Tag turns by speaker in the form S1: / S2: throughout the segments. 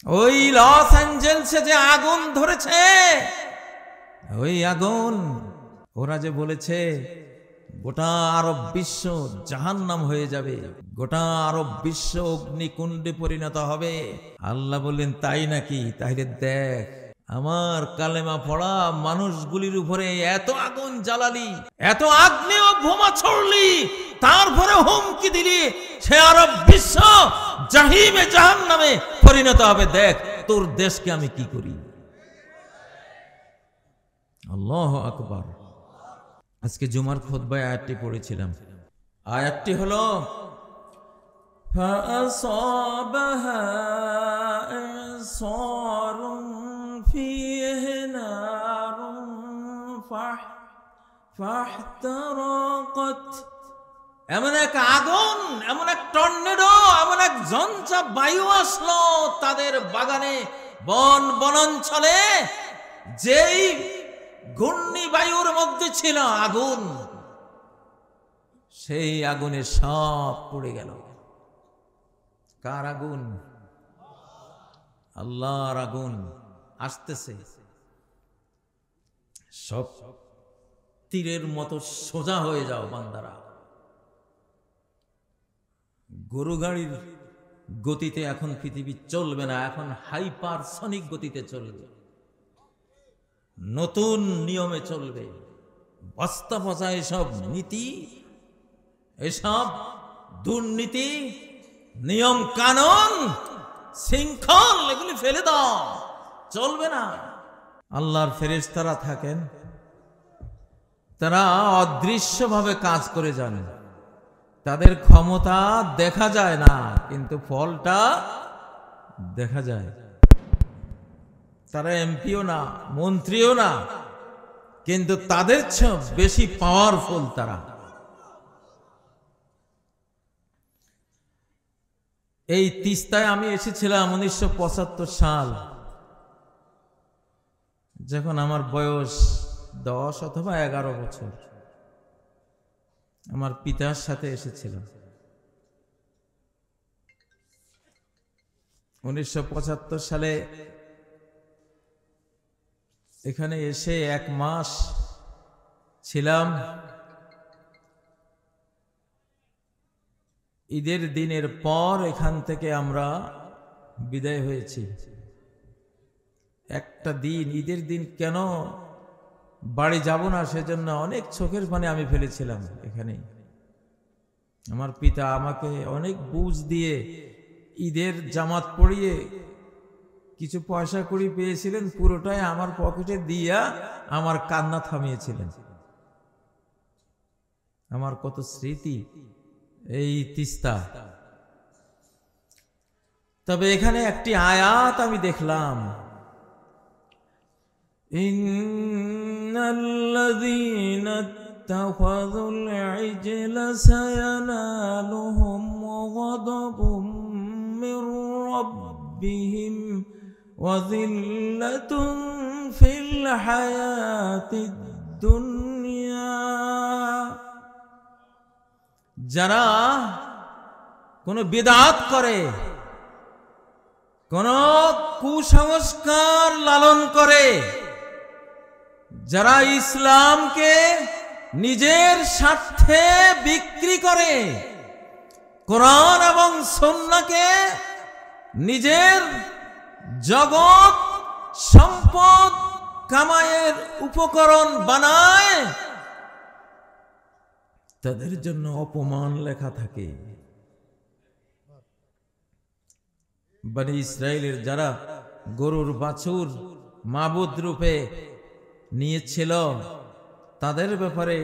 S1: ওই লস অ্যাঞ্জেলসে যে আগুন ধরেছে, ওই আগুন, ওরা যে বলেছে গোটা আরব বিশ্ব জাহান্নাম হয়ে যাবে, গোটা আরব বিশ্ব অগ্নিকুণ্ডে পরিণত হবে। আল্লাহ বললেন তাই নাকি? তাহলে দেখ, আমার কালেমা পড়া মানুষগুলির উপরে এত আগুন জ্বালালি, এত আগ্নেয় বোমা ছড়লি, তারপরে হুমকি দিলি সে আরব বিশ্ব জাহিমে জাহান্নামে পরিণত হবে। দেখ তোর দেশকে আমি কি করি। আল্লাহু আকবার। আজকে জুমার খুতবায় আয়াতটি পড়েছিলাম। আয়াতটি হলো ফাআসাবাহা ইসারুন ফিহি নারুন ফাহতারাকাত। এমন এক আগুন, এমন এক টর্নেডো, এমন এক ঝঞ্ঝা বায়ু আসলো তাদের বাগানে, বনাঞ্চলে, যেই ঘূর্ণি বায়ুর মধ্যে ছিল আগুন, সেই আগুনে সব পড়ে গেল। কার আগুন? আল্লাহর আগুন আসতেছে। সব তীরের মতো সোজা হয়ে যাও বান্দারা। গরু গাড়ির গতিতে এখন পৃথিবী চলবে না, এখন হাইপারসনিক গতিতে চলবে, নতুন নিয়মে চলবে। বস্তা পচা এসব নীতি, এসব দুর্নীতি, নিয়ম কানুন, শৃঙ্খল, এগুলি ফেলে দাও, চলবে না। আল্লাহর ফেরেশতারা থাকেন, তারা অদৃশ্যভাবে কাজ করে যান। তাদের ক্ষমতা দেখা যায় না, কিন্তু ফলটা দেখা যায়। তারা এমপিও না, মন্ত্রীও না, কিন্তু তাদের চেয়ে বেশি পাওয়ারফুল তারা। এই তিস্তায় আমি এসেছিলাম 1975 সাল, যখন আমার বয়স 10 অথবা 11 বছর। আমার পিতার সাথে এসেছিলাম। 1975 সালে এখানে এসে 1 মাস ছিলাম। ঈদের দিনের পর এখান থেকে আমরা বিদায় হয়েছি। একটা দিন, ঈদের দিন কেন বাড়ি যাব না, সেজন্য অনেক চোখের পানি আমি ফেলেছিলাম এখানে। আমার পিতা আমাকে অনেক বুঝ দিয়ে ঈদের জামাত পরিয়ে কিছু পয়সা কড়ি পেয়েছিলেন, পুরোটাই আমার পকেটে দিয়া আমার কান্না থামিয়েছিলেন। আমার কত স্মৃতি এই তিস্তা। তবে এখানে একটি আয়াত আমি দেখলাম, ইন্নাল্লাযীনা ইত্তাখাযুল ইজলা সায়ানালুহুম গাদাবুম মির রাব্বিহিম ওয়া যিল্লাতুন ফিল হায়াতিদ দুনিয়া। যারা কোনো বিদআত করে, কোন কুসংস্কার লালন করে, যারা ইসলামকে নিজের স্বার্থে বিক্রি করে, কোরআন এবং সুন্নাহকে নিজের জগৎ সম্পদ কামাইয়ের উপকরণ বানায়, তাদের জন্য অপমান লেখা থাকে। বনি ইসরাইলের যারা গরুর বাছুর মাবুদ রূপে নিয়েছিল, তাদের ব্যাপারে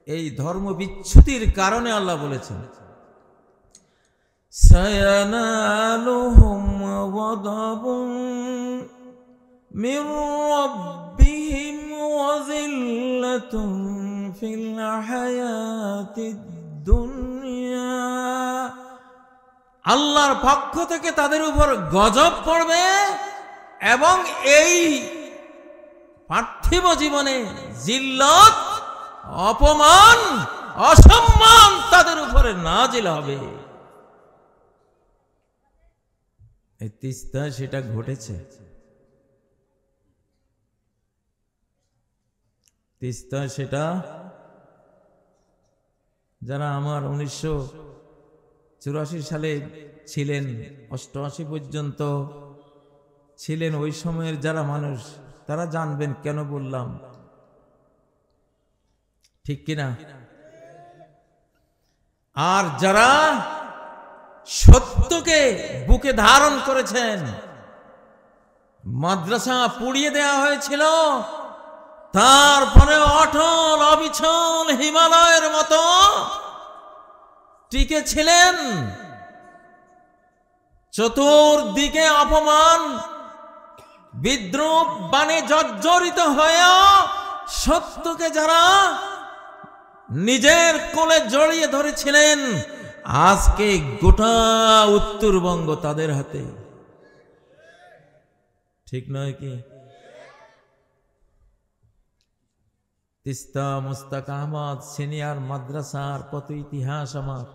S1: এই ধর্ম বিচ্যুতির কারণে আল্লাহ বলেছেন, সায়ানালুহুম গাদাবুন মির রাব্বিহিম ওয়া যিল্লাতুন ফিল হায়াতিদ দুনিয়া। আল্লাহর পক্ষ থেকে তাদের উপর গজব পড়বে এবং এই পার্থিব জীবনে জিল্লত, অপমান, অসম্মান তাদের উপরে নাজিল হবে। এই তিস্তা সেটা ঘটেছে। তিস্তা সেটা যারা আমার 1984 সালে ছিলেন, 88 পর্যন্ত ছিলেন, ওই সময়ের যারা মানুষ তারা জানবেন কেন বললাম, ঠিক কিনা? আর যারা সত্যকে বুকে ধারণ করেছেন, মাদ্রাসা পুড়িয়ে দেওয়া হয়েছিল, তারপরে অটল অবিচল হিমালয়ের মতো টিকে ছিলেন। চতুর্দিকে অপমান বিদ্রুপ বাণে জর্জরিত হয়েও সত্যকে যারা নিজের কোলে জড়িয়ে ধরেছিলেন, আজকে গোটা উত্তরবঙ্গ তাদের হাতে, ঠিক নয় কি? তিস্তা মুস্তাক আহমদ সিনিয়র মাদ্রাসার কত ইতিহাস আমার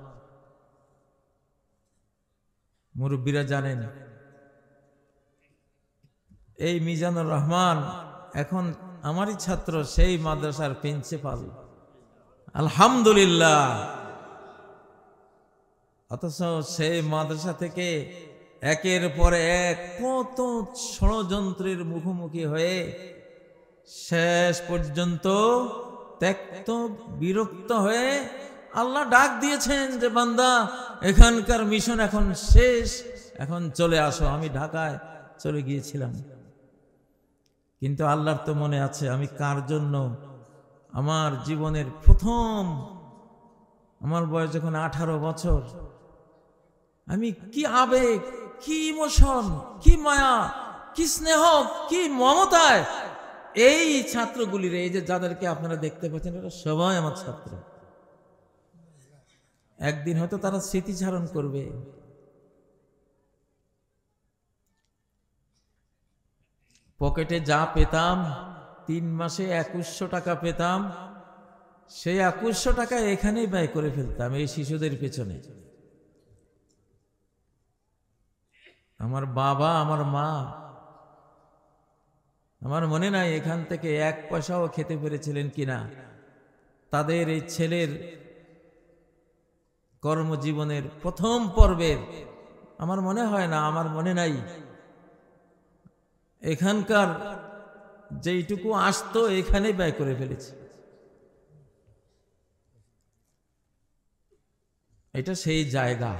S1: মুরব্বীরা জানেন। এই মিজানুর রহমান এখন আমারই ছাত্র, সেই মাদ্রাসার প্রিন্সিপাল, আলহামদুলিল্লাহ। অথচ সেই মাদ্রাসা থেকে একের পর এক কত ষড়যন্ত্রের মুখোমুখি হয়ে শেষ পর্যন্ত ত্যক্ত বিরক্ত হয়ে আল্লাহ ডাক দিয়েছেন যে বান্দা, এখানকার মিশন এখন শেষ, এখন চলে আসো। আমি ঢাকায় চলে গিয়েছিলাম, কিন্তু আল্লাহর তো মনে আছে আমি কার জন্য আমার জীবনের প্রথম, আমার বয়স যখন 18 বছর, আমি কি আবেগ, কি ইমোশন, কি মায়া, কি স্নেহ, কি মমতায় এই ছাত্রগুলির, এই যে যাদেরকে আপনারা দেখতে পাচ্ছেন, এরা সবাই আমার ছাত্র। একদিন হয়তো তারা স্মৃতিচারণ করবে। পকেটে যা পেতাম, 3 মাসে 2100 টাকা পেতাম, সেই 2100 টাকা এখানেই ব্যয় করে ফেলতাম এই শিশুদের পেছনে। আমার বাবা, আমার মা, আমার মনে নাই এখান থেকে 1 পয়সাও খেতে পেরেছিলেন কিনা। তাদের এই ছেলের কর্মজীবনের প্রথম পর্বের আমার মনে হয় না, আমার মনে নাই এখানকার যেইটুকু আসতো এখানে ব্যয় করে ফেলেছি। এটা সেই জায়গা।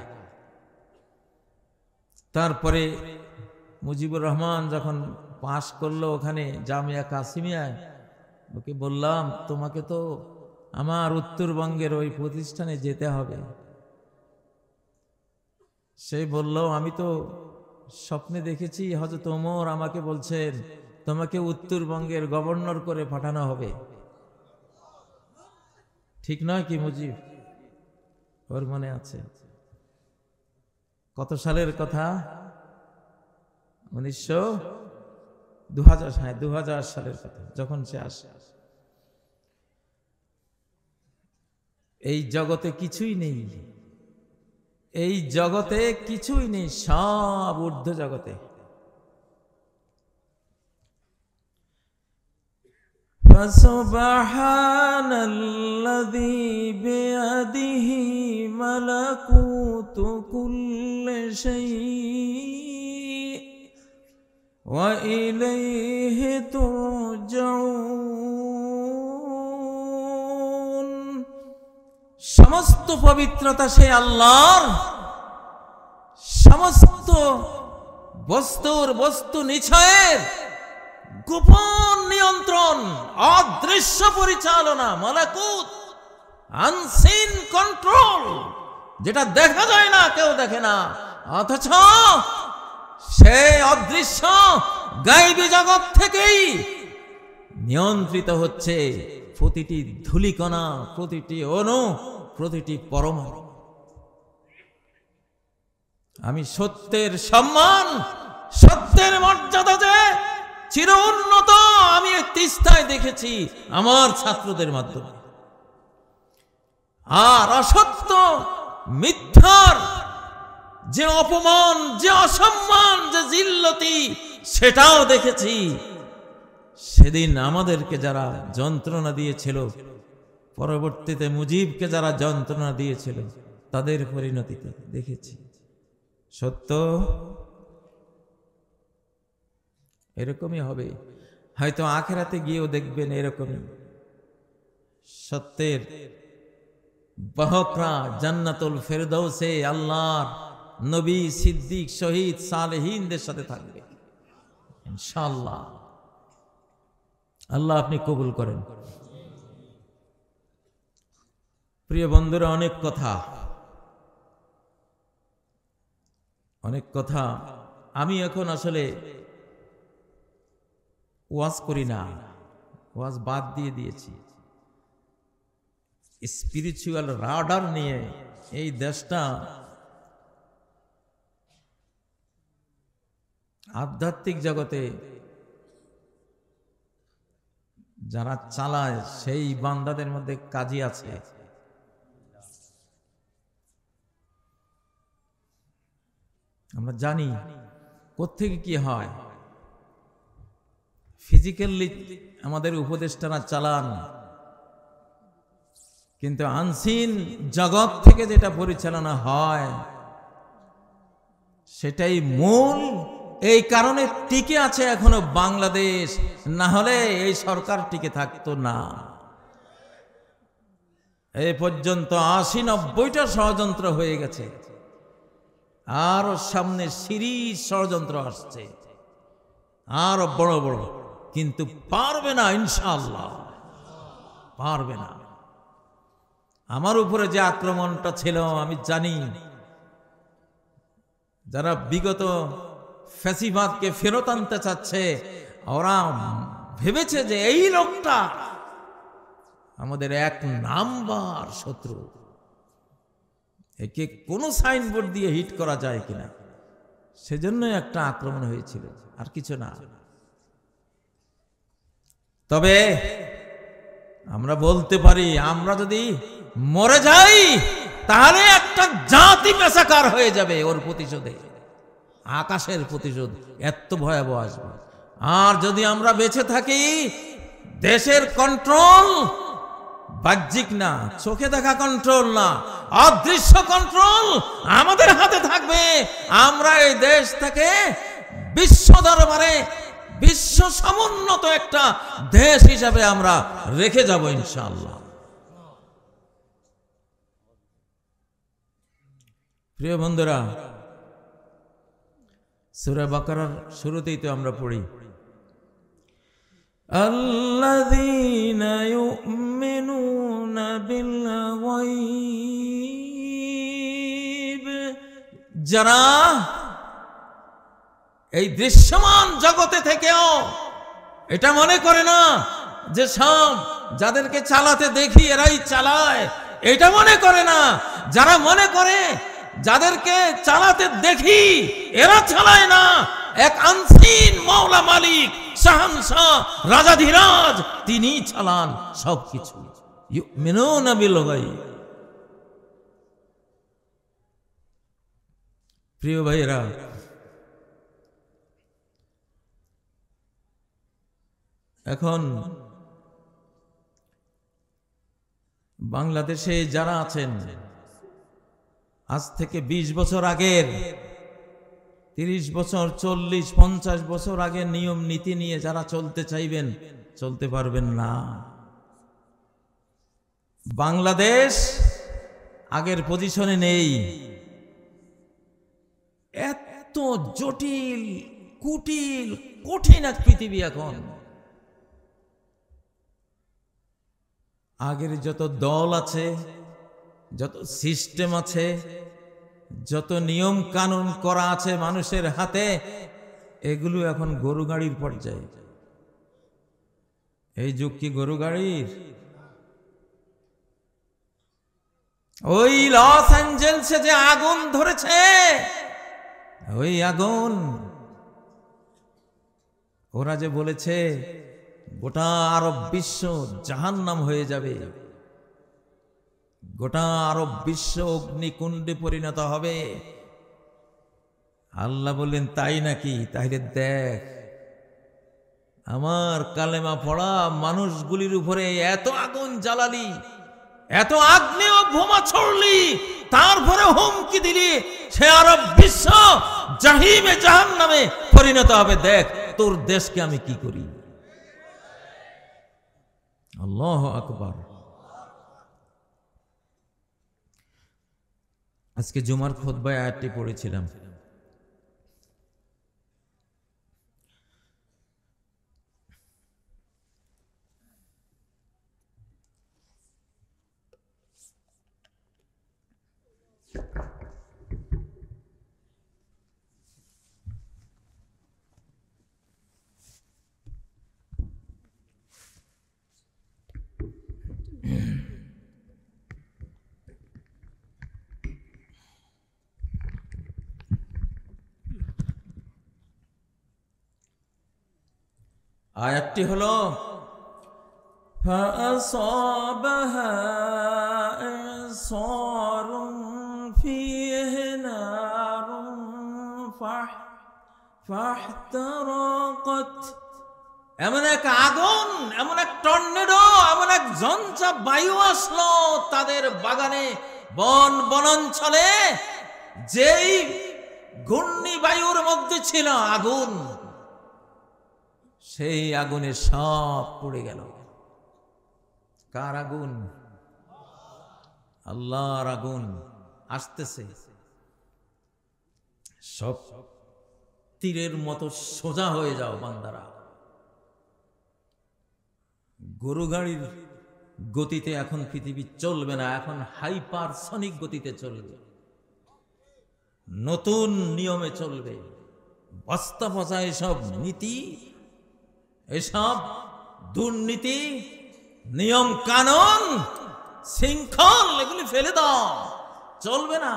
S1: তারপরে মুজিবুর রহমান যখন পাশ করলো ওখানে জামিয়া কাসিমিয়ায়, ওকে বললাম তোমাকে তো আমার উত্তরবঙ্গের ওই প্রতিষ্ঠানে যেতে হবে। সে বলল আমি তো স্বপ্নে দেখেছি হযরত ওমর আমাকে বলছেন তোমাকে উত্তরবঙ্গের গভর্নর করে পাঠানো হবে। ঠিক নয় কি মুজিব? ওর মনে আছে কত সালের কথা? 2000 সালের কথা, যখন সে আসে। এই জগতে কিছুই নেই, এই জগতে কিছুই নেই, সব ঊর্ধ্ব জগতে। ফাসুবহানাল্লাযী বিয়াদিহি মালাকুতু কুল্লি শাইইন ওয়া ইলাইহি তুরজাউন। সমস্ত পবিত্রতা সে আল্লাহর, সমস্ত বস্তু নিছয়ের গোপন নিয়ন্ত্রণ, অদৃশ্য পরিচালনা, মালাকুত, আনসিন কন্ট্রোল, যেটা দেখা যায় না, কেউ দেখে না, অথচ সেই অদৃশ্য গায়বী জগৎ থেকেই নিয়ন্ত্রিত হচ্ছে প্রতিটি ধূলিকণা, প্রতিটি অণু, প্রতিটি পরমাণু। আমি সত্যের সম্মান, সত্যের মর্যাদা যে চির উন্নত আমি তিস্তায় দেখেছি আমার ছাত্রদের মাধ্যমে। আর অসত্য, মিথ্যার যে অপমান, যে অসম্মান, যে জিল্লতি, সেটাও দেখেছি। সেদিন আমাদেরকে যারা যন্ত্রণা দিয়েছিল, পরবর্তীতে মুজিবকে যারা যন্ত্রণা দিয়েছিল, তাদের পরিণতিতে দেখেছি। সত্য এরকমই হবে, হয়তো আখিরাতে গিয়েও দেখবেন এরকমই। সত্যের বাহকরা জান্নাতুল ফেরদৌসে আল্লাহর নবী, সিদ্দিক, শহীদ, সালেহীনদের সাথে থাকবে ইনশাআল্লাহ। আল্লাহ আপনি কবুল করেন। প্রিয় বন্ধুরা, অনেক কথা আমি এখন আসলে ওয়াজ করি না, ওয়াজ বাদ দিয়ে দিয়েছি। স্পিরিচুয়াল রাডার নিয়ে এই দেশটা আধ্যাত্মিক জগতে যারা চালায়, সেই বান্দাদের মধ্যে কাজী আছে। আমরা জানি কোত্থেকে কি হয়। ফিজিক্যালি আমাদের উপদেষ্টারা চালান, কিন্তু আনসিন জগৎ থেকে যেটা পরিচালনা হয় সেটাই মূল। এই কারণে টিকে আছে এখনো বাংলাদেশ, না হলে এই সরকার টিকে থাকতো না। এই পর্যন্ত 80-90টা ষড়যন্ত্র হয়ে গেছে, আরো সামনে সিরিজ ষড়যন্ত্র আসছে, আরো বড় বড়, কিন্তু পারবে না ইনশাআল্লাহ, পারবে না। আমার উপরে যে আক্রমণটা ছিল, আমি জানি যারা বিগত ফ্যাসিবাদকে ফেরত আনতে চাচ্ছে, ওরা ভেবেছে যে এই লোকটা আমাদের 1 নাম্বার শত্রু, একে কোনো সাইনবোর্ড দিয়ে হিট করা যায় কিনা, সেজন্য একটা আক্রমণ হয়েছিল, আর কিছু না। তবে আমরা বলতে পারি, আমরা যদি মরে যাই তাহলে একটা জাতি মেসাকার হয়ে যাবে ওর প্রতিশোধে, আকাশের প্রতিশোধ এত ভয়াবহ আসবে। আর যদি আমরা বেঁচে থাকি, দেশের কন্ট্রোল বাহ্যিক না, চোখে দেখা কন্ট্রোল না, অদৃশ্য কন্ট্রোল আমাদের হাতে থাকবে। আমরা এই দেশ থেকে বিশ্ব দরবারে বিশ্ব সমুন্নত একটা দেশ হিসাবে আমরা রেখে যাব ইনশাআল্লাহ। প্রিয় বন্ধুরা, সূরা বাকারার শুরুতেই তো আমরা পড়ি, আল্লাযীনা ইউমিনুনা বিল গায়ব, যারা এই দৃশ্যমান জগতে থেকেও এটা মনে করে না যে সব যাদেরকে চালাতে দেখি এরাই চালায়, এটা মনে করে না। যারা মনে করে যাদেরকে চালাতে দেখি এরা চালায় না, এক আনসিন মাওলা মালিক শাহানশাহ রাজাধিরাজ তিনি চালান সবকিছু। ইউমিনুনা বিল গায়ব। প্রিয় ভাইরা, এখন বাংলাদেশে যারা আছেন, আজ থেকে 20 বছর আগের, 30 বছর, 40, 50 বছর আগের নিয়ম নীতি নিয়ে যারা চলতে চাইবেন, চলতে পারবেন না। বাংলাদেশ আগের পজিশনে নেই। এত জটিল, কুটিল, কঠিন এক পৃথিবী এখন। আগের যত দল আছে, যত সিস্টেম আছে, যত নিয়ম কানুন করা আছে মানুষের হাতে, এগুলো এখন গরু গাড়ির পর্যায়ে। এই যুগ কি গরু গাড়ির? ওই লস অ্যাঞ্জেলসে যে আগুন ধরেছে, ওই আগুন, ওরা যে বলেছে গোটা আরব বিশ্ব জাহান্নাম হয়ে যাবে, গোটা আরব বিশ্ব অগ্নিকুণ্ডে পরিণত হবে, আল্লাহ বললেন তাই নাকি? তাহলে দেখ আমার কালেমা পড়া মানুষগুলির উপরে এত আগুন জ্বালালি, এত আগ্নেয় বোমা ছড়লি, তারপরে হুমকি দিলি সে আরব বিশ্ব জাহিমে জাহান্নামে পরিণত হবে। দেখ তোর দেশকে আমি কি করি। আল্লাহু আকবার। আজকে জুমার খুতবায় আয়াতটি পড়েছিলাম। আয়াতটি হলো فأصابها إعصار فيه نار فاحترقت। এমন এক আগুন, এমন এক টর্নেডো, এমন এক ঝঞ্ঝা বায়ু আসলো তাদের বাগানে, বন বনাঞ্চলে। যেই ঘূর্ণি বায়ুর মধ্যে ছিল আগুন, সেই আগুনে সব পুড়ে গেল। কার আগুন? আল্লাহর আগুন আসতেছে। সব তীরের মতো সোজা হয়ে যাও বান্দারা। গরু গাড়ির গতিতে এখন পৃথিবী চলবে না, এখন হাইপারসনিক গতিতে চলবে, নতুন নিয়মে চলবে। বস্তা পচা এসব নীতি, এসব দুর্নীতি, নিয়ম কানুন, শৃঙ্খল, এগুলি ফেলে দাও, চলবে না।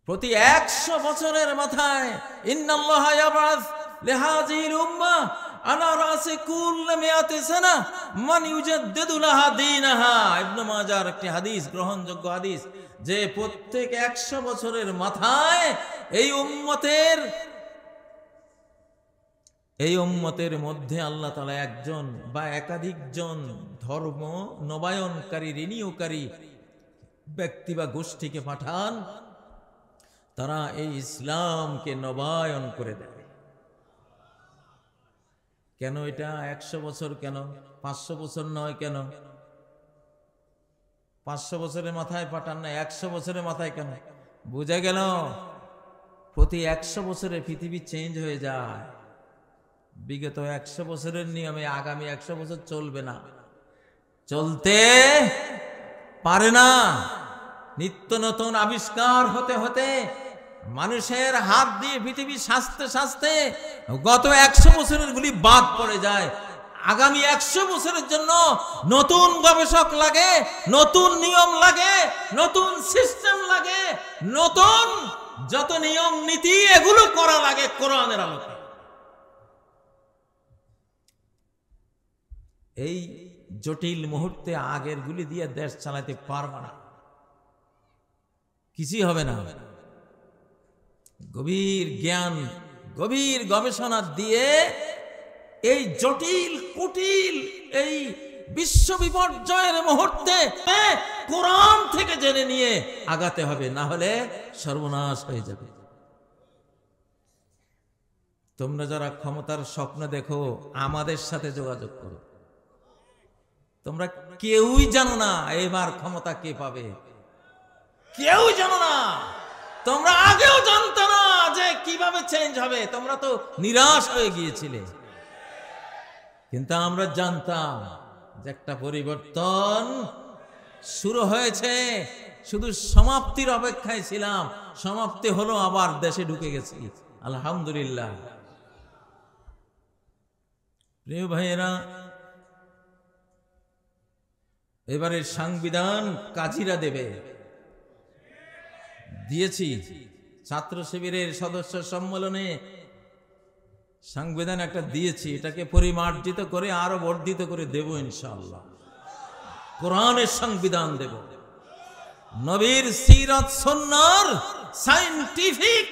S1: প্রতি 100 বছরের মাথায় ইন্নাল্লাহ ইয়াবআস লিহাযিহিল উম্মাহ আলা রাসি কুল্লি মিয়াতি সানা মান ইউজাদ্দিদু লাহা দীনাহা। ইবনে মাজাহর একটি হাদিস, গ্রহণযোগ্য হাদিস, যে প্রত্যেক 100 বছরের মাথায় এই উম্মতের মধ্যে আল্লাহ তাআলা একজন বা একাধিক জন ধর্ম নবায়নকারী, রিনিউকারী ব্যক্তি বা গোষ্ঠীকে পাঠান, তারা এই ইসলামকে নবায়ন করে দেয়। কেন এটা 100 বছর, কেন 500 বছর নয়? কেন 500 বছরের মাথায় পাঠান না, 100 বছরের মাথায় কেন? বুঝা গেল? প্রতি 100 বছরে পৃথিবী চেঞ্জ হয়ে যায়। বিগত 100 বছরের নিয়মে আগামী 100 বছর চলবে না, চলতে পারে না। নিত্য নতুন আবিষ্কার হতে হতে মানুষের হাত দিয়ে পৃথিবী সাজতে সাজতে গত 100 বছরের গুলি বাদ পড়ে যায়। আগামী 100 বছরের জন্য নতুন গবেষক লাগে, নতুন নিয়ম লাগে, নতুন সিস্টেম লাগে, নতুন যত নিয়ম নীতি এগুলো করা লাগে কোরআনের আলোকে। এই জটিল মুহূর্তে আগের গুলি দিয়ে দেশ চালাতে পারবে না, কিছুই হবে না। গভীর জ্ঞান, গভীর গবেষণা দিয়ে এই জটিল কুটিল এই বিশ্ব বিপর্যয়ের মুহূর্তে কোরআন থেকে জেনে নিয়ে আগাতে হবে, না হলে সর্বনাশ হয়ে যাবে। তোমরা যারা ক্ষমতার স্বপ্ন দেখো, আমাদের সাথে যোগাযোগ করো। তোমরা কেউই জানো না এবার ক্ষমতা কে পাবে, কেউ জানো না। তোমরা আগেও জানতো না যে কিভাবে চেঞ্জ হবে, তোমরা তো নিরাশ হয়ে গিয়েছিলে। কিন্তু আমরা জানতাম যে একটা পরিবর্তন শুরু হয়েছে, শুধু সমাপ্তির অপেক্ষায় ছিলাম। সমাপ্তি হলো, আবার দেশে ঢুকে গেছি, আলহামদুলিল্লাহ। প্রিয় ভাইয়েরা, এবারের সংবিধান কাজীরা দেবে, দিয়েছি। ছাত্র শিবিরের সদস্য সম্মেলনে সংবিধান একটা দিয়েছি, এটাকে পরিমার্জিত করে আরো বর্ধিত করে দেব ইনশাআল্লাহ। কোরআনের সংবিধান দেব, নবীর সিরাত সুন্নাহর সায়েন্টিফিক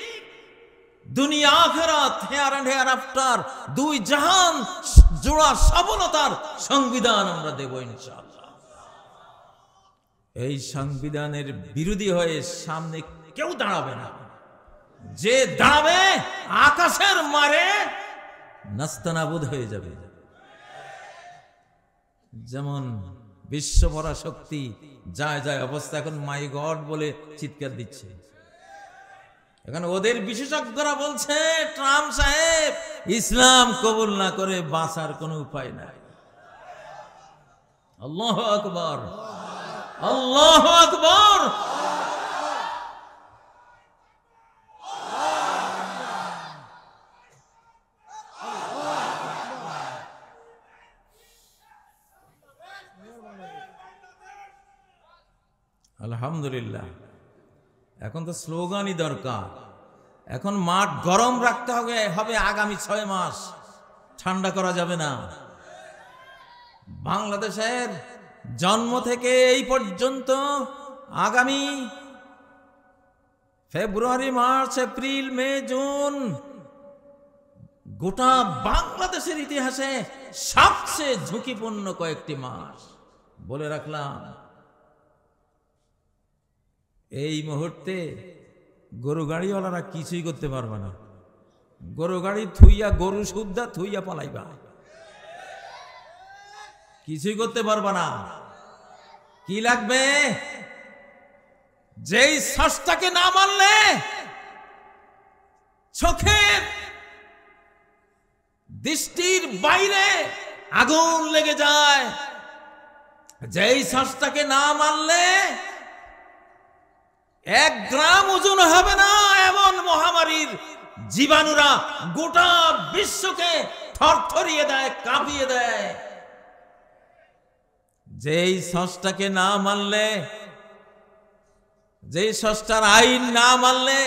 S1: দুনিয়া আখিরাত হেয়ার এন্ড হেয়ার আফটার দুই জাহান জোড়া সফলতার সংবিধান আমরা দেব ইনশাআল্লাহ। এই সংবিধানের বিরোধী হয়ে সামনে কেউ দাঁড়াবে না। যে দাঁড়াবে আকাশের মারে নাস্তানাবুদ হয়ে যাবে। যেমন বিশ্ব পরাশক্তি যায় যায় অবস্থা, এখন মাই গড বলে চিৎকার দিচ্ছে। এখন ওদের বিশেষজ্ঞরা বলছে ট্রাম্প সাহেব ইসলাম কবুল না করে বাঁচার কোনো উপায় নাই। আল্লাহু আকবার, আল্লাহু আকবার। আলহামদুলিল্লাহ, এখন তো স্লোগানই দরকার। এখন মাঠ গরম রাখতে হবে আগামী 6 মাস, ঠান্ডা করা যাবে না। বাংলাদেশের জন্ম থেকে এই পর্যন্ত আগামী ফেব্রুয়ারি, মার্চ, এপ্রিল, মে, জুন গোটা বাংলাদেশের ইতিহাসে সবচেয়ে ঝুঁকিপূর্ণ কয়েকটি মাস। বলে রাখলাম, এই মুহূর্তে গরু গাড়িওয়ালারা কিছুই করতে পারবে না। গরু গাড়ি থুইয়া, গরু সুদ্ধা থুইয়া পালাইবা, কিছুই করতে পারবা না। কি লাগবে? যেই শ্বাসটাকে না মানলে চোখের দৃষ্টির বাইরে আগুন লেগে যায়, যেই শ্বাসটাকে না মানলে 1 গ্রাম ওজন হবে না এমন মহামারীর জীবাণুরা গোটা বিশ্বকে থরথরিয়ে দেয়, কাঁপিয়ে দেয়। যেই ষষ্ঠটাকে না মানলে, যেই ষষ্ঠটার আইন না মানলে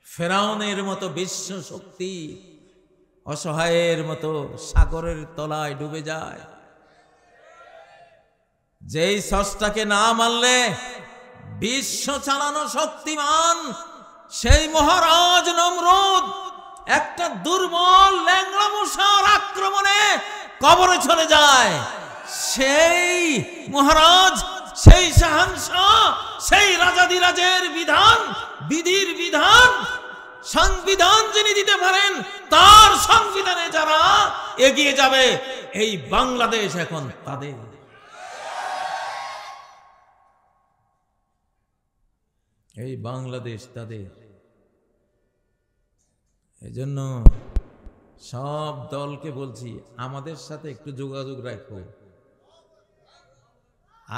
S1: ফেরাউনের মতো বিশ্ব শক্তি অসহায়ের মতো সাগরের তলায় ডুবে যায়। যেই ষষ্ঠটাকে না মানলে বিশ্ব চালানো শক্তিমান সেই মহারাজ নমরুদ একটা দুর্বল ল্যাংড়া মশার আক্রমণে কবরে চলে যায়। সেই মহারাজ, সেই শাহানশাহ, সেই রাজাদিরাজের বিধান, বিধির বিধান, সংবিধান যিনি দিতে পারেন, তার সংবিধানে যারা এগিয়ে যাবে, এই বাংলাদেশ এখন তাদের। এই বাংলাদেশ তাদের। এজন্য সব দলকে বলছি, আমাদের সাথে একটু যোগাযোগ রাখো।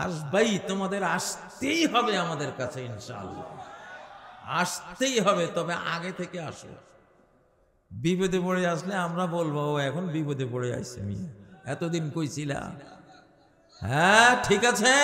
S1: আসবাই, তোমাদের আসতেই হবে আমাদের কাছে, ইনশাআল্লাহ আসতেই হবে। তবে আগে থেকে আসো। বিপদে পড়ে আসলে আমরা বলবো ও এখন বিপদে পড়ে আসছে, আমি এতদিন কইছিলাম। হ্যাঁ ঠিক আছে।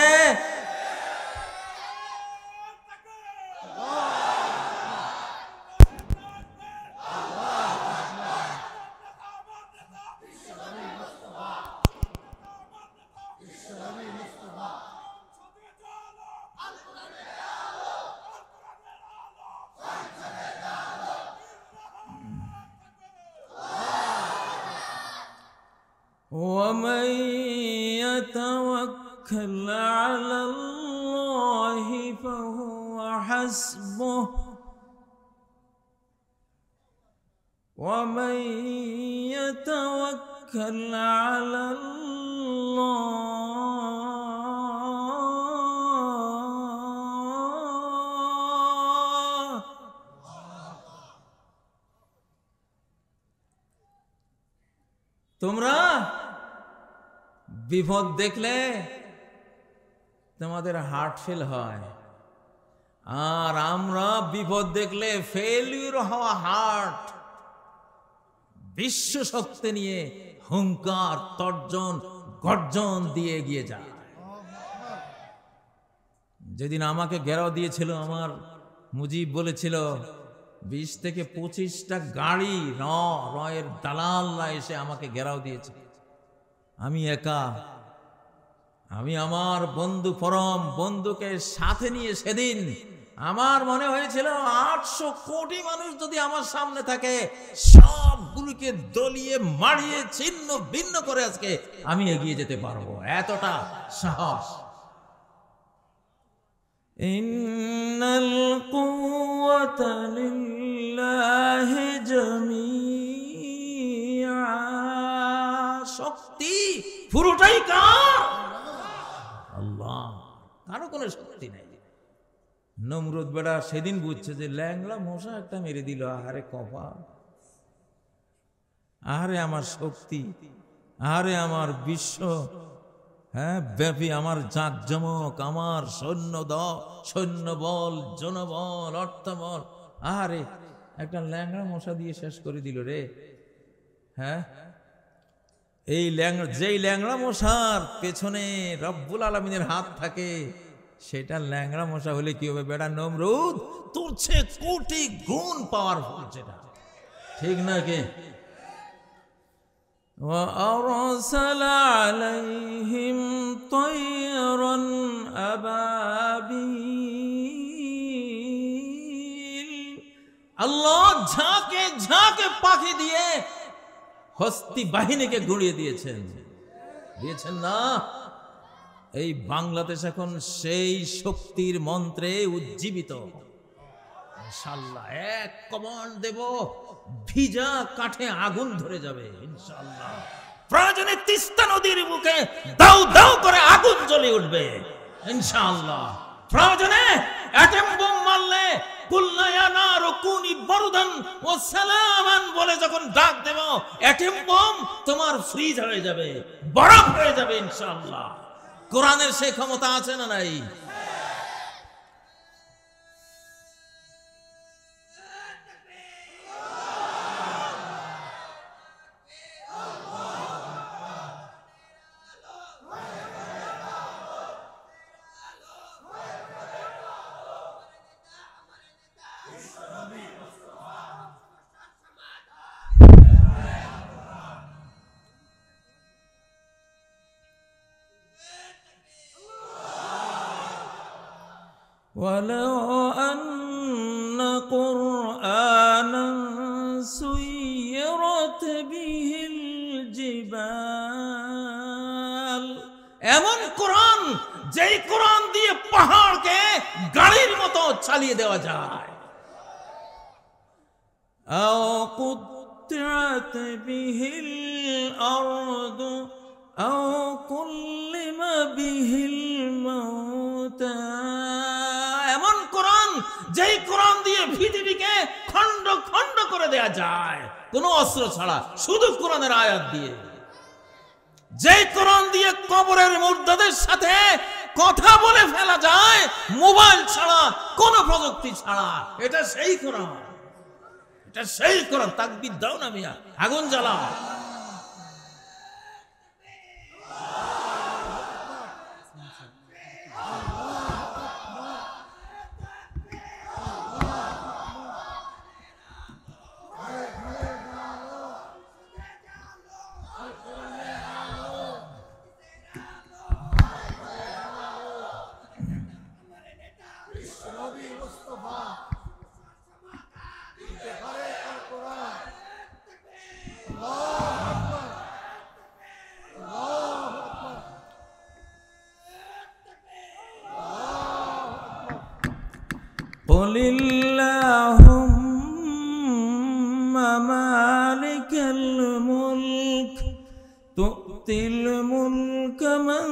S1: ومن يتوكل على الله فهو حسبه ومن يتوكل على الله তোমরা বিপদ দেখলে তোমাদের হার্ট ফেল হয়, আর আমরা বিপদ দেখলে ফেলিউর হওয়া হার্ট বিশ্ব শক্তি নিয়ে হুঙ্কার, তর্জন, গর্জন দিয়ে এগিয়ে যায়। যেদিন আমাকে ঘেরাও দিয়েছিল, আমার মুজিব বলেছিল 20 থেকে 25টা গাড়ি রয়ের দালালরা এসে আমাকে ঘেরাও দিয়েছে। আমি একা, আমি আমার বন্ধু পরম বন্ধুকে সাথে নিয়ে সেদিন আমার মনে হয়েছিল 800 কোটি মানুষ যদি আমার সামনে থাকে, সবগুলোকে দলিয়ে মারিয়ে ছিন্ন ভিন্ন করে আজকে আমি এগিয়ে যেতে পারবো, এতটা সাহস। ইন্নাল কুওয়াতা লিল্লাহি জামিআ, শক্তি পুরোটাই কার? আল্লাহ, কারো কোনো শক্তি নাই। নমরুদ বেড়া সেদিন বুঝছে যে ল্যাংলা মশা একটা মেরে দিল, আহারে কপাল, আহারে আমার শক্তি, আহারে আমার বিশ্ব, হ্যাঁ ব্যাপী আমার জাঁকজমক, আমার সৈন্যবল, জনবল, অর্থবল, আহারে একটা ল্যাংড়া মশা দিয়ে শেষ করে দিল রে। হ্যাঁ, এই যেই ল্যাংড়া মশার পেছনে রব্বুল আলামিনের হাত থাকে, সেটা ল্যাংড়া মশা হলে কি হবে বেটা নমরুদ? তোর চেয়ে কোটি গুণ পাওয়ারফুল সেটা, ঠিক না কে? وَأَرْسَلَ عَلَيْهِمْ طَيْرًا أَبَابِيلَ, আল্লাহ ঝাঁকে ঝাঁকে পাখি দিয়ে হস্তি বাহিনীকে গুঁড়িয়ে দিয়েছেন না? এই বাংলাদেশ এখন সেই শক্তির মন্ত্রে উজ্জীবিত। ইনশাআল্লাহ এক কমান্ড দেব, ভিজা কাঠে আগুন ধরে যাবে ইনশাআল্লাহ। প্রয়োজনে তিস্তা নদীর বুকে দাউ দাউ করে আগুন জ্বলে উঠবে ইনশাআল্লাহ। প্রয়োজনে অ্যাটম বোম মারলে কুল্লা ইয়া নারু কুনি বারদান ওয়া সালামান বলে যখন ডাক দেব, অ্যাটম বোম তোমার ফ্রিজ হয়ে যাবে, বরফ হয়ে যাবে ইনশাআল্লাহ। কোরআনের সেই ক্ষমতা আছে না নাই? ولو أن قرآنا سيرت به الجبال, এমন কোরআন যেই কোরআন দিয়ে পাহাড়কে গাড়ির মতো চালিয়ে দেওয়া যায়। أو قطعت به الأرض أو كلم به الموتى, এমন কোরআন যেই কোরআন দিয়ে পৃথিবীকে খণ্ড খণ্ড করে দেয়া যায় কোনো অস্ত্র ছাড়া, শুধু কোরআনের আয়াত দিয়ে। যেই কোরআন দিয়ে কবরের মুর্দাদের সাথে কথা বলে ফেলা যায় মোবাইল ছাড়া, কোনো প্রযুক্তি ছাড়া, এটা সেই কোরআন, এটা সেই কোরআন। তাকবীর দাও না মিয়া, আগুন জ্বালাও। قل اللهم مالك الملك تؤتي الملك من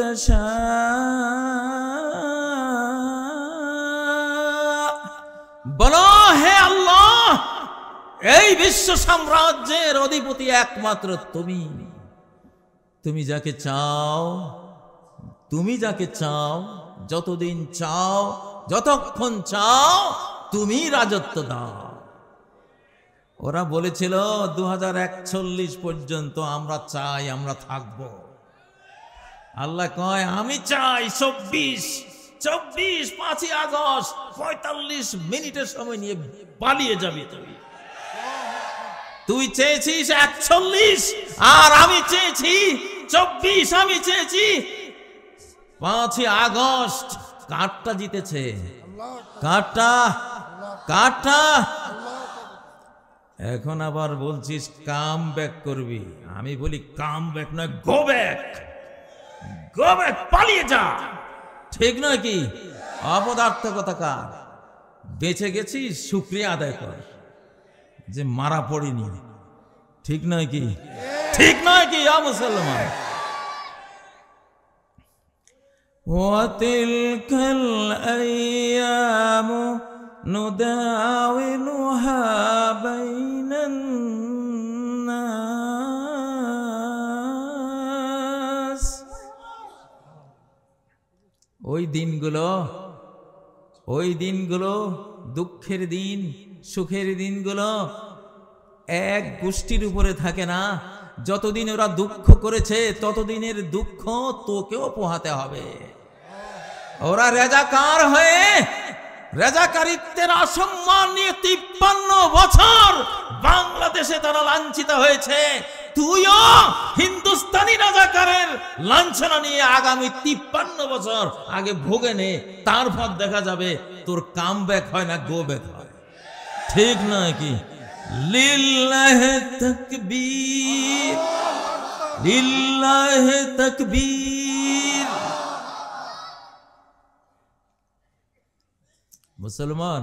S1: تشاء, বলো হে আল্লাহ, এই বিশ্ব সাম্রাজ্যের অধিপতি একমাত্র তুমি। তুমি যাকে চাও, তুমি যাকে চাও, যতদিন চাও, যতক্ষণ চাও, তুমি রাজত্ব দাও। ওরা বলেছিল 2041 পর্যন্ত আমরা চাই, আমরা থাকব। আল্লাহ কয় আমি চাই 24 5ই আগস্ট 45 মিনিটের সময় নিয়ে পালিয়ে যাবি তুই। তুই চেয়েছিস 41 আর আমি চেয়েছি 24, আমি চেয়েছি 5ই আগস্ট। কারটা জিতেছে? কাটা কাটা। এখন আবার বলছিস কাম ব্যাক করবি, আমি বলি কাম ব্যাক নয়, গো ব্যাক, গো ব্যাক, পালিয়ে যা। ঠিক নয় কি? অপদার্থকতাকার। বেঁচে গেছিস, শুকরিয়া আদায় কর যে মারা পড়িনি। ঠিক নয় কি? ঠিক নয় কি মুসলমান? وَتِلْكَ الْأَيَّامُ نُدَاوِلُهَا بَيْنَ النَّاسِ। ওই দিনগুলো দুঃখের দিন, সুখের দিনগুলো এক গোষ্ঠীর উপরে থাকে না। যতদিন ওরা দুঃখ করেছে ততদিনের দুঃখ তোকেও পোহাতে হবে। ওরা রেজাকার হয়ে রেজাকারিত্বের অসম্মান নিয়ে 53 বছর বাংলাদেশে তারা লাঞ্ছিত হয়েছে। তুইও হিন্দুস্তানি রাজাকারের লাঞ্ছনা নিয়ে আগামী 53 বছর আগে ভোগে নে, তারপর দেখা যাবে তোর কাম ব্যাক হয় না গো ব্যাক হয়। ঠিক নয় কি? লিল্লাহি তাকবীর, লিল্লাহি তাকবীর। মুসলমান,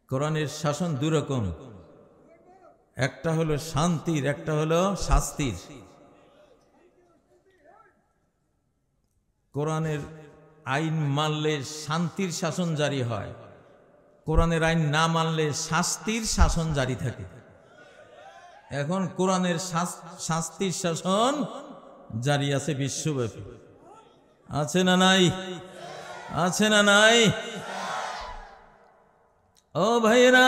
S1: কোরআনের শাসন দুই রকম, একটা হলো শান্তির, একটা হলো শাস্তির। কোরআনের আইন মানলে শান্তির শাসন জারি হয়, কোরআনের আইন না মানলে শাস্তির শাসন জারি থাকে। এখন কোরআনের শাস্তির শাসন জারি আছে বিশ্বব্যাপী। আছে না নাই? আছে না নাই? ও ভাইরা,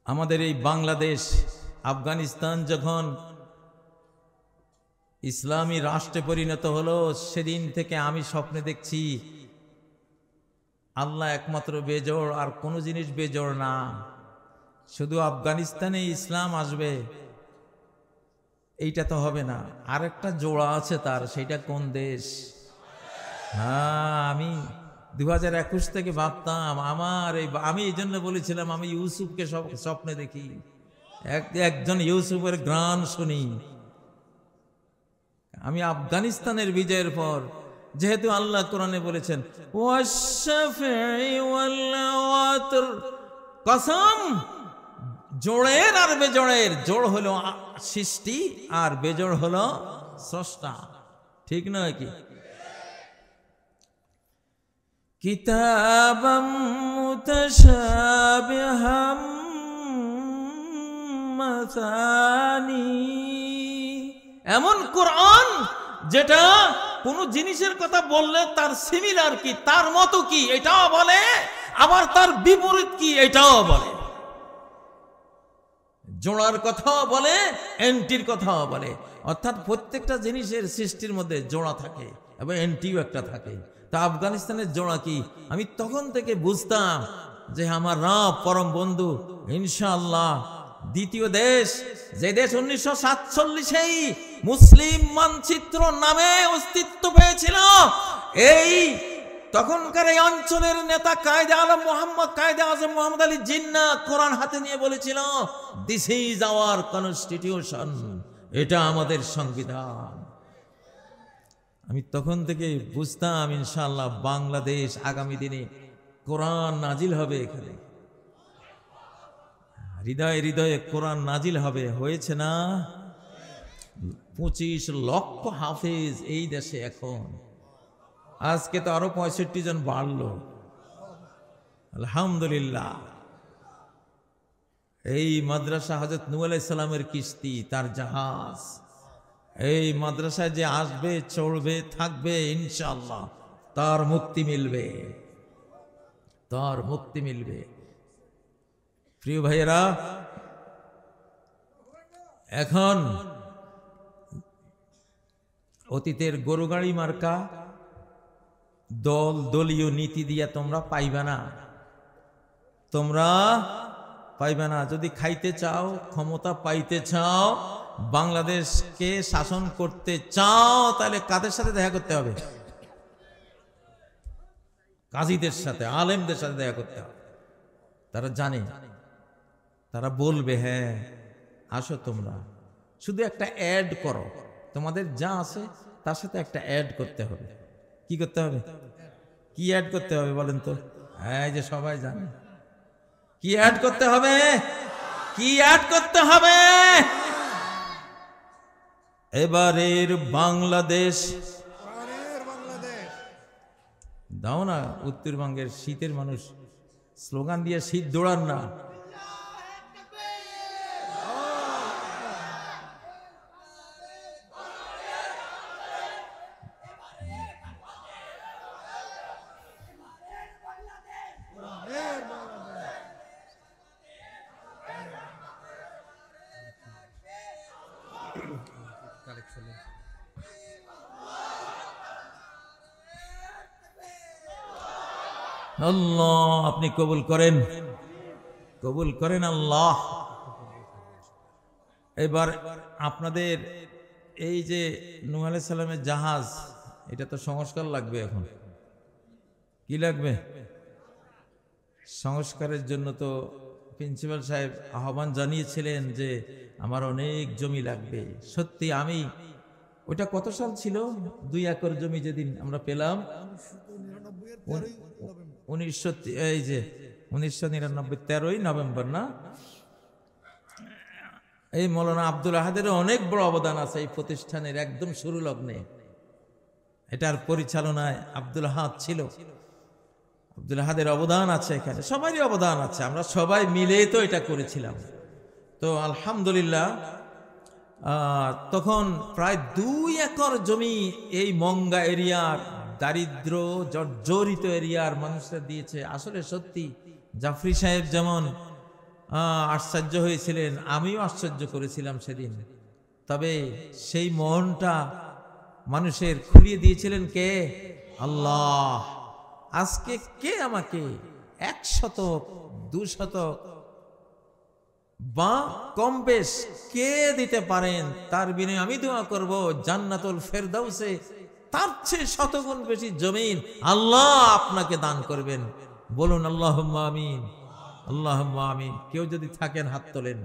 S1: আমাদের এই বাংলাদেশ, আফগানিস্তান যখন ইসলামী রাষ্ট্রে পরিণত হলো, সেদিন থেকে আমি স্বপ্নে দেখছি আল্লাহ একমাত্র বেজোড়, আর কোনো জিনিস বেজোড় না। শুধু আফগানিস্তানে ইসলাম আসবে এইটা তো হবে না, আরেকটা জোড়া আছে তার, সেটা কোন দেশ? হ্যাঁ, আমি 2021 থেকে ভাবতাম আমি এই জন্য বলেছিলাম আমি ইউসুফকে স্বপ্নে দেখি, একজন ইউসুফের গান শুনি। আমি আফগানিস্তানের বিজয়ের পর, যেহেতু আল্লাহ কোরআনে বলেছেন কসম, জোড়ের আর বেজোড়ের, জোড় হলো সৃষ্টি আর বেজোড় হলো স্রষ্টা। ঠিক নয় কি? কিতাবাম মুতাশাবিহাম মাসানি, এমন কোরআন যেটা কোন জিনিসের কথা বললে তার সিমিলার কি, তার মতো কি এটাও বলে, আবার তার বিপরীত কি এটাও বলে। জোড়ার কথাও বলে, এন্টির কথাও বলে। অর্থাৎ প্রত্যেকটা জিনিসের সৃষ্টির মধ্যে জোড়া থাকে এবং এন্টিও একটা থাকে। তা আফগানিস্তানের জোড়া কি? আমি তখন থেকে বুঝতাম যে আমার রব পরম বন্ধু ইনশাআল্লাহ দ্বিতীয় দেশ, যে দেশ 1947 মুসলিম মানচিত্র নামে অস্তিত্ব পেয়েছিল, এই তখনকার এই অঞ্চলের নেতা কায়েদে আজম মোহাম্মদ আলী জিন্নাহ কোরআন হাতে নিয়ে বলেছিল, দিস ইজ আওয়ার কনস্টিটিউশন, এটা আমাদের সংবিধান। আমি তখন থেকে বুঝতাম ইনশাআল্লাহ বাংলাদেশ আগামী দিনে কোরআন নাজিল হবে, এখানে হৃদয়ে হৃদয়ে কোরআন নাজিল হবে। হয়েছে না? 25 লক্ষ হাফেজ এই দেশে এখন, আজকে তো আরো 65 জন বাড়লো, আলহামদুলিল্লাহ। এই মাদ্রাসা হযরত নূহ আলাইহিস সালামের কিস্তি, তার জাহাজ। এই মাদ্রাসায় যে আসবে, চড়বে, থাকবে, ইনশাআল্লাহ তার মুক্তি মিলবে, তার মুক্তি মিলবে। প্রিয় ভাইয়েরা, এখন অতীতের গরু গাড়ি মার্কা দলীয় নীতি দিয়া তোমরা পাইবে না, তোমরা পাইবে না। যদি খাইতে চাও, ক্ষমতা পাইতে চাও, বাংলাদেশকে শাসন করতে চাও, তাহলে কাদের সাথে দেখা করতে হবে? কাজীদের সাথে, আলেমদের সাথে দেখা করতে হবে। তারা জানে, তারা বলবে হ্যাঁ আসো তোমরা, শুধু একটা অ্যাড করো, তোমাদের যা আছে তার সাথে একটা অ্যাড করতে হবে। কি করতে হবে? কি অ্যাড করতে হবে বলেন তো? হ্যাঁ, যে সবাই জানে কি অ্যাড করতে হবে। কি অ্যাড করতে হবে? এবারের বাংলাদেশ দাও না। উত্তরবঙ্গের শীতের মানুষ স্লোগান দিয়ে শীত দৌড়ান না। আল্লাহ আপনি কবুল করেন, কবুল করেন আল্লাহ। এবার আপনাদের এই যে নূহ আলাইহিস সালামের জাহাজ, এটা তো সংস্কার লাগবে। এখন কি লাগবে? সংস্কারের জন্য তো প্রিন্সিপাল সাহেব আহ্বান জানিয়েছিলেন যে আমার অনেক জমি লাগবে। সত্যি আমি, ওটা কত সাল ছিল? 2 একর জমি যেদিন আমরা পেলাম 1999 13ই নভেম্বর না? এই মৌলানা আব্দুল আহাদের অনেক বড় অবদান আছে এই প্রতিষ্ঠানের একদম শুরু লগ্নে। এটার পরিচালনায় আব্দুল আহাদ ছিল। আব্দুল আহাদের অবদান আছে, এখানে সবারই অবদান আছে, আমরা সবাই মিলে তো এটা করেছিলাম। তো আলহামদুলিল্লাহ তখন প্রায় 2 একর জমি এই মঙ্গা এরিয়ার দারিদ্র জর্জরিত এরিয়ার মানুষরা দিয়েছে। আসলে সত্যি জাফরি সাহেব যেমন আশ্চর্য হয়েছিলেন, আমিও আশ্চর্য করেছিলাম সেদিন। তবে সেই মনটা মানুষের খুলিয়ে দিয়েছিলেন কে? আল্লাহ। আজকে কে আমাকে 100 200 বা কম বেশ কে দিতে পারেন, তার বিনিময়ে আমি দোয়া করব জান্নাতুল ফেরদাউসে তার চেয়ে 100 গুণ বেশি জমিন আল্লাহ আপনাকে দান করবেন। বলুন আল্লাহুম্মা আমিন, আল্লাহুম্মা আমিন। কেউ যদি থাকেন হাত তোলেন।